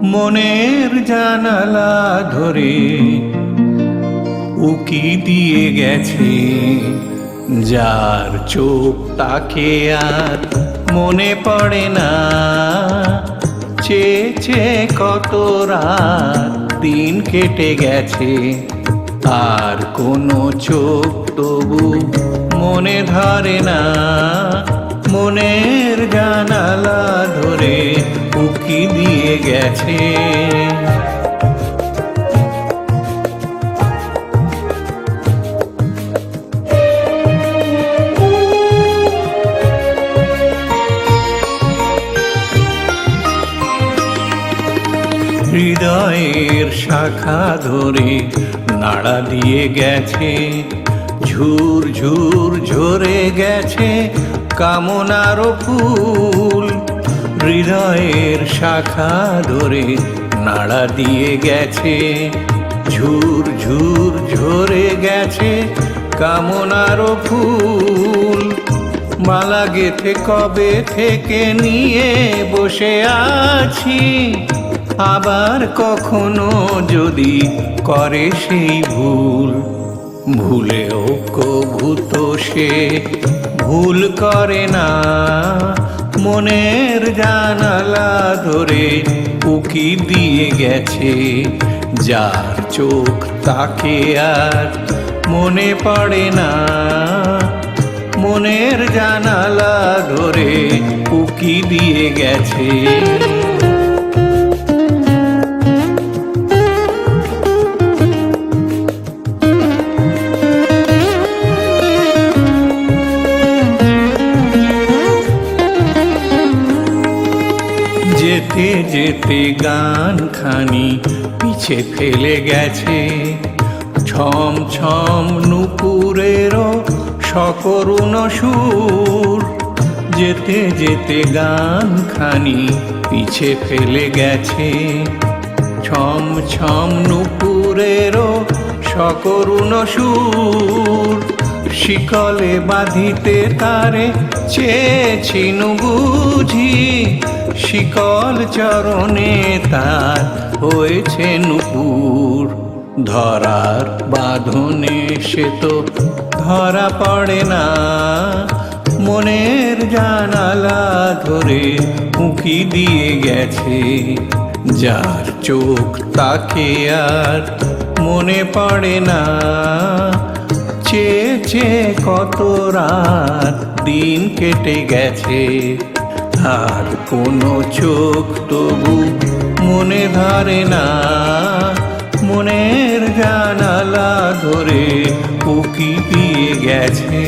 মনের জানালা ধরে উকি দিয়ে গেছে, যার চোখ তাকে আর মনে পড়ে না। চেয়েছে কত রাত দিন কেটে গেছে, আর কোনো চোখ তবু মনে ধরে না। মনের জানালা ধরে উকি দিয়ে গেছে। হৃদয়ের শাখা ধরে নাড়া দিয়ে গেছে, ঝুর ঝুর ঝরে গেছে কামনার ফুল। হৃদয়ের শাখা ধরে নাড়া দিয়ে গেছে, ঝুর ঝুর ঝরে গেছে কামনার ফুল। মালা গেথে কবে থেকে নিয়ে বসে আছি, আবার কখনো যদি করে সেই ভুল। ভুলেও কভু তো সে ভুল করে না। মনের জানালা ধরে উকি দিয়ে গেছে, যার চোখ তাকে আর মনে পড়ে না। মনের জানালা ধরে উকি দিয়ে গেছে। যেতে যেতে গান খানি পিছে ফেলে গেছে, ছম ছম নুপুরেরও সকরুণ সুর। যেতে যেতে গান খানি পিছে ফেলে গেছে, ছম ছম নুপুরেরও সকরুণ সুর। শিকলে বাঁধিতে তারে চেয়েছিনু বুঝি, শিকল চরণে তার হয়েছে নুপুর। ধরার বাঁধনে সে তো ধরা পড়ে না। মনের জানালা ধরে উকি দিয়ে গেছে, যার চোখ তাকে আর মনে পড়ে না। চেয়েছে কত রাত দিন কেটে গেছে, আর কোনো চোখ তবু মনে ধরে না। মনের জানালা ধরে উকি দিয়ে গেছে।